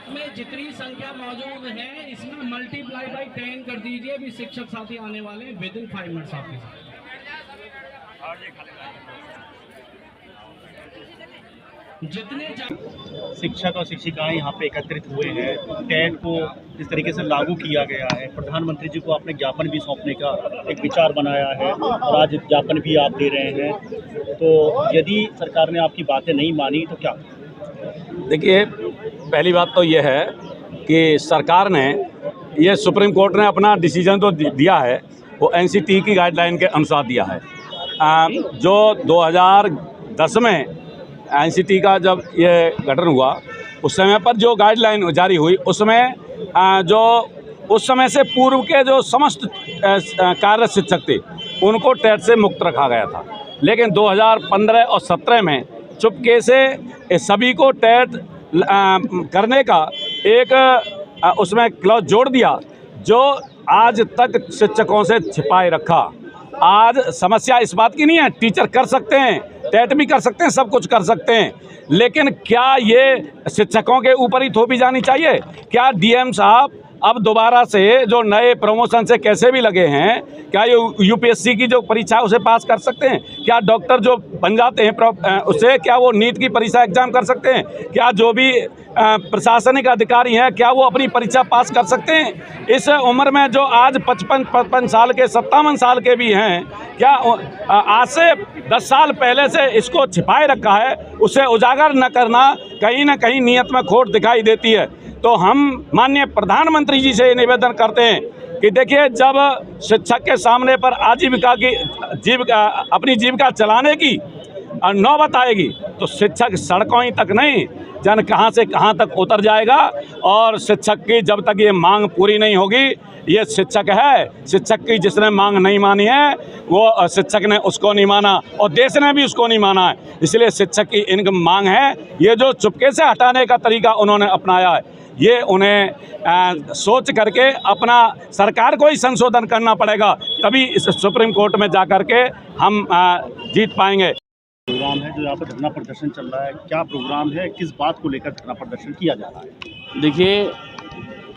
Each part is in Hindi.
में जितनी संख्या मौजूद है इसमें मल्टीप्लाई बाई 10 कर दीजिए। अभी शिक्षक साथी आने वाले हैं विद इन 5 मिनट्स आपके साथ। जितने शिक्षक और शिक्षिकाएं यहाँ पे एकत्रित हुए हैं, टेट को जिस तरीके से लागू किया गया है, प्रधानमंत्री जी को आपने ज्ञापन भी सौंपने का एक विचार बनाया है और आज ज्ञापन भी आप दे रहे हैं, तो यदि सरकार ने आपकी बातें नहीं मानी तो क्या? देखिए, पहली बात तो ये है कि सरकार ने, ये सुप्रीम कोर्ट ने अपना डिसीजन तो दिया है, वो एनसीटी की गाइडलाइन के अनुसार दिया है। जो 2010 में एनसीटी का जब ये गठन हुआ उस समय पर जो गाइडलाइन जारी हुई उसमें जो उस समय से पूर्व के जो समस्त कार्यरत शिक्षक थे उनको टेट से मुक्त रखा गया था। लेकिन 2015 और 17 में चुपके से सभी को टेट करने का एक उसमें क्लॉज जोड़ दिया, जो आज तक शिक्षकों से छिपाए रखा। आज समस्या इस बात की नहीं है, टीचर कर सकते हैं, टेट भी कर सकते हैं, सब कुछ कर सकते हैं, लेकिन क्या ये शिक्षकों के ऊपर ही थोपी जानी चाहिए? क्या डीएम साहब अब दोबारा से जो नए प्रमोशन से कैसे भी लगे हैं, क्या ये यूपीएससी की जो परीक्षा उसे पास कर सकते हैं? क्या डॉक्टर जो बन जाते हैं उससे क्या वो नीट की परीक्षा एग्जाम कर सकते हैं? क्या जो भी प्रशासनिक अधिकारी हैं क्या वो अपनी परीक्षा पास कर सकते हैं? इस उम्र में जो आज 55 साल के 57 साल के भी हैं, क्या आज से 10 साल पहले से इसको छिपाए रखा है? उसे उजागर न करना कहीं ना कहीं नीयत में खोट दिखाई देती है। तो हम माननीय प्रधानमंत्री जी से निवेदन करते हैं कि देखिए, जब शिक्षक के सामने पर आजीविका की अपनी जीविका चलाने की नौबत आएगी तो शिक्षक सड़कों ही तक नहीं, जन कहां से कहां तक उतर जाएगा। और शिक्षक की जब तक ये मांग पूरी नहीं होगी, ये शिक्षक है, शिक्षक की जिसने मांग नहीं मानी है वो शिक्षक ने उसको नहीं माना और देश ने भी उसको नहीं माना है। इसलिए शिक्षक की इनकी मांग है, ये जो चुपके से हटाने का तरीका उन्होंने अपनाया है, ये उन्हें सोच करके अपना सरकार को ही संशोधन करना पड़ेगा, तभी इस सुप्रीम कोर्ट में जा कर के हम जीत पाएंगे। प्रोग्राम है जो यहाँ पर धरना प्रदर्शन चल रहा है, क्या प्रोग्राम है, किस बात को लेकर धरना प्रदर्शन किया जा रहा है? देखिए,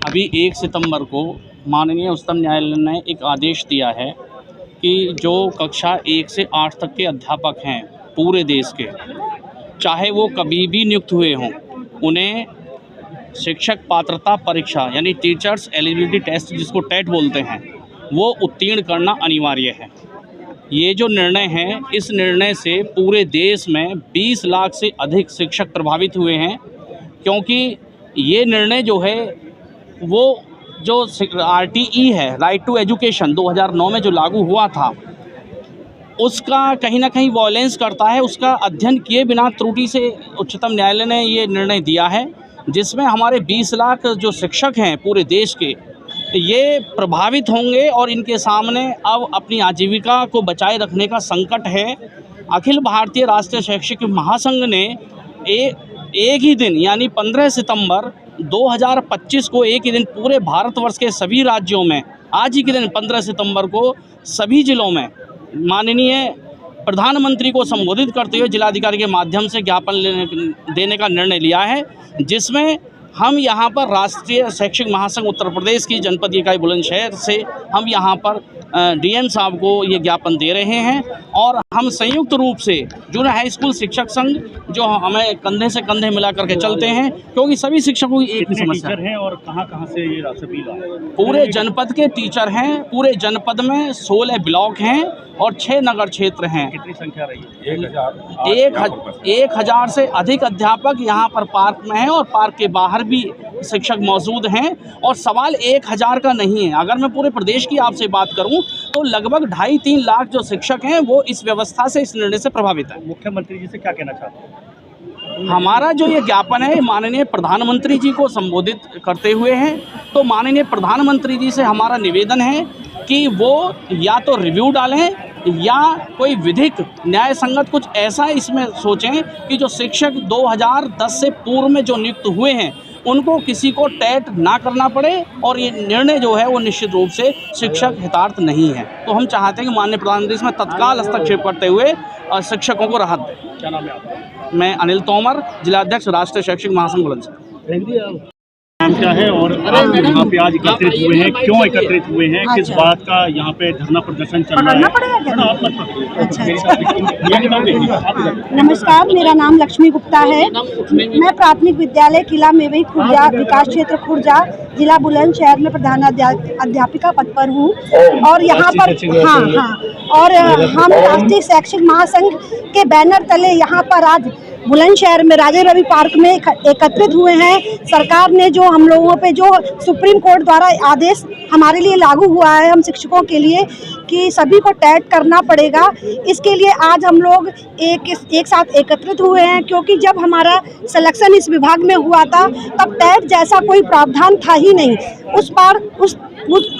अभी 1 सितंबर को माननीय उच्चतम न्यायालय ने एक आदेश दिया है कि जो कक्षा 1 से 8 तक के अध्यापक हैं पूरे देश के, चाहे वो कभी भी नियुक्त हुए हों, उन्हें शिक्षक पात्रता परीक्षा यानी टीचर्स एलिजिबिलिटी टेस्ट जिसको टेट बोलते हैं, वो उत्तीर्ण करना अनिवार्य है। ये जो निर्णय है, इस निर्णय से पूरे देश में 20 लाख से अधिक शिक्षक प्रभावित हुए हैं, क्योंकि ये निर्णय जो है वो जो RTE है, राइट टू एजुकेशन, 2009 में जो लागू हुआ था, उसका कहीं ना कहीं वॉयलेंस करता है। उसका अध्ययन किए बिना त्रुटि से उच्चतम न्यायालय ने ये निर्णय दिया है, जिसमें हमारे 20 लाख जो शिक्षक हैं पूरे देश के, ये प्रभावित होंगे और इनके सामने अब अपनी आजीविका को बचाए रखने का संकट है। अखिल भारतीय राष्ट्रीय शैक्षिक महासंघ ने एक ही दिन यानी 15 सितंबर 2025 को एक ही दिन पूरे भारतवर्ष के सभी राज्यों में, आज ही के दिन 15 सितंबर को सभी जिलों में माननीय प्रधानमंत्री को संबोधित करते हुए जिलाधिकारी के माध्यम से ज्ञापन देने का निर्णय लिया है, जिसमें हम यहाँ पर राष्ट्रीय शैक्षिक महासंघ उत्तर प्रदेश की जनपद इकाई बुलंदशहर से हम यहाँ पर डीएम साहब को ये ज्ञापन दे रहे हैं। और हम संयुक्त रूप से जूनियर हाई स्कूल शिक्षक संघ जो हमें कंधे से कंधे मिला करके चलते हैं, क्योंकि सभी शिक्षकों की एक ही समस्या है। और कहाँ से ये अपील है? पूरे जनपद के टीचर हैं, पूरे जनपद में 16 ब्लॉक हैं और 6 नगर क्षेत्र हैं। कितनी संख्या रही है? 1000 से अधिक अध्यापक यहाँ पर पार्क में हैं और पार्क के बाहर भी शिक्षक मौजूद हैं। और सवाल 1000 का नहीं है, अगर मैं पूरे प्रदेश की आपसे बात करूं तो लगभग 2.5-3 लाख जो शिक्षक हैं वो इस व्यवस्था से, इस निर्णय से प्रभावित हैं। मुख्यमंत्री जी से क्या कहना चाहते हैं? हमारा जो ये ज्ञापन है माननीय प्रधानमंत्री जी को संबोधित करते हुए है, तो माननीय प्रधानमंत्री जी से हमारा निवेदन है कि वो या तो रिव्यू डालें या कोई विधिक न्याय संगत कुछ ऐसा इसमें सोचें कि जो शिक्षक 2010 से पूर्व में जो नियुक्त हुए हैं उनको किसी को टेट ना करना पड़े, और ये निर्णय जो है वो निश्चित रूप से शिक्षक हितार्थ नहीं है। तो हम चाहते हैं कि माननीय प्रधानमंत्री इसमें तत्काल हस्तक्षेप करते हुए शिक्षकों को राहत दें। क्या नाम है आपका? मैं अनिल तोमर, जिलाध्यक्ष राष्ट्रीय शैक्षिक महासंघ बुलंदशहर। नाम क्या है और आप यहाँ पे आज एकत्रित हुए हैं, क्यों एकत्रित हुए हैं, किस बात का यहाँ पे धरना प्रदर्शन चल रहा है? नमस्कार, मेरा नाम लक्ष्मी गुप्ता है। मैं प्राथमिक विद्यालय किला मेवई खुर्जा विकास क्षेत्र खुर्जा जिला बुलंदशहर में प्रधान अध्यापिका पद पर हूँ और यहाँ पर और हम राष्ट्रीय शैक्षिक महासंघ के बैनर तले यहाँ पर आज बुलंदशहर में राजा रवि पार्क में एकत्रित हुए हैं। सरकार ने जो हम लोगों पे जो सुप्रीम कोर्ट द्वारा आदेश हमारे लिए लागू हुआ है, हम शिक्षकों के लिए, कि सभी को टेट करना पड़ेगा, इसके लिए आज हम लोग एक साथ एकत्रित हुए हैं। क्योंकि जब हमारा सिलेक्शन इस विभाग में हुआ था तब टेट जैसा कोई प्रावधान था ही नहीं। उस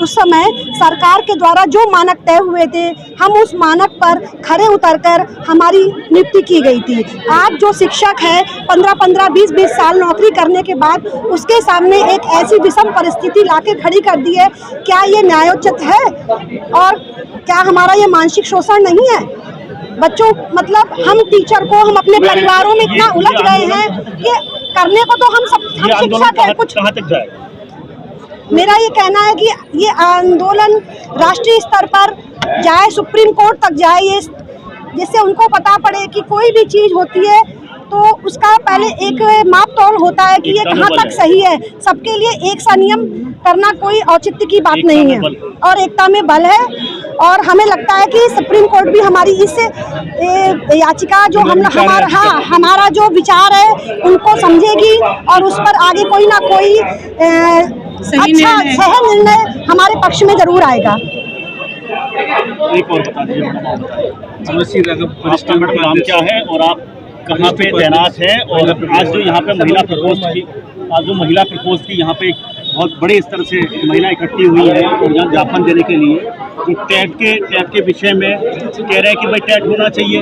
समय सरकार के द्वारा जो मानक तय हुए थे, हम उस मानक पर खरे उतरकर हमारी नियुक्ति की गई थी। आज जो शिक्षक है 15-15, 20-20 साल नौकरी करने के बाद उसके सामने एक ऐसी विषम परिस्थिति लाके खड़ी कर दी है, क्या ये न्यायोचित है? और क्या हमारा ये मानसिक शोषण नहीं है? बच्चों, मतलब हम टीचर को, हम अपने परिवारों में इतना उलझ गए हैं कि करने को तो हम शिक्षक है। कुछ कहाँ तक जाएगा? मेरा ये कहना है कि ये आंदोलन राष्ट्रीय स्तर पर जाए, सुप्रीम कोर्ट तक जाए, ये जिससे उनको पता पड़े कि कोई भी चीज़ होती है तो उसका पहले एक माप तोल होता है कि ये कहाँ तक सही है। सबके लिए एक सा नियम करना कोई औचित्य की बात नहीं है और एकता में बल है। और हमें लगता है कि सुप्रीम कोर्ट भी हमारी इस याचिका जो हमारा जो विचार है उनको समझेगी और उस पर आगे कोई ना कोई सही निर्णय हमारे पक्ष में जरूर आएगा। एक और बता दीजिए मैडम, आपका नाम क्या है और आप कहाँ पे तैनात है? और आज जो यहाँ पे महिला प्रकोष्ठ की यहाँ पे बहुत बड़े स्तर से महिला इकट्ठी हुई है और यहाँ ज्ञापन देने के लिए जो टेट के विषय में कह रहे हैं कि भाई टेट होना चाहिए,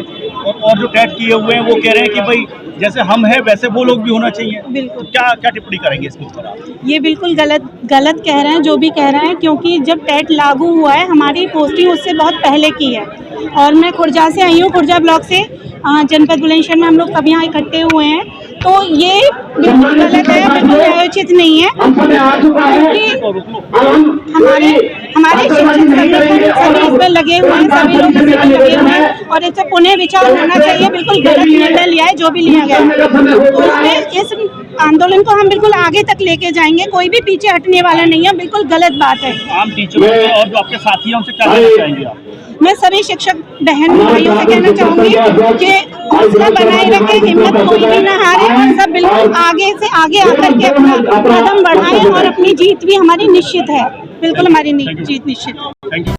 और जो टेट किए हुए हैं वो कह रहे हैं कि भाई जैसे हम हैं वैसे वो लोग भी होना चाहिए। बिल्कुल। क्या टिप्पणी करेंगे इसके ऊपर आप? ये बिल्कुल गलत कह रहे हैं जो भी कह रहे हैं, क्योंकि जब टेट लागू हुआ है हमारी पोस्टिंग उससे बहुत पहले की है और मैं खुर्जा से आई हूँ, खुर्जा ब्लॉक से, जनपद बुलंदशहर में हम लोग सब यहाँ इकट्ठे हुए हैं। तो ये बिल्कुल गलत है, बिल्कुल न्यायोचित नहीं है, क्योंकि हमारे शिक्षक सभी इस पर लगे हुए हैं, सभी लोग इस पर लगे हुए हैं और इससे पुनः विचार होना चाहिए। बिल्कुल गलत निर्णय लिया है जो भी लिया गया है, तो उसमें इस आंदोलन को हम बिल्कुल आगे तक लेके जाएंगे, कोई भी पीछे हटने वाला नहीं है। बिल्कुल गलत बात है। आम टीचरों और जो आपके साथी हैं उनसे क्या कहना चाहेंगे आप? मैं सभी शिक्षक बहन भाइयों से कहना चाहूँगी कि हौसला बनाए रखें, हिम्मत कोई भी न हारे और सब बिल्कुल आगे से आगे आकर के अपना कदम बढ़ाएं और अपनी जीत भी हमारी निश्चित है। बिल्कुल हमारी जीत निश्चित है। Thank you.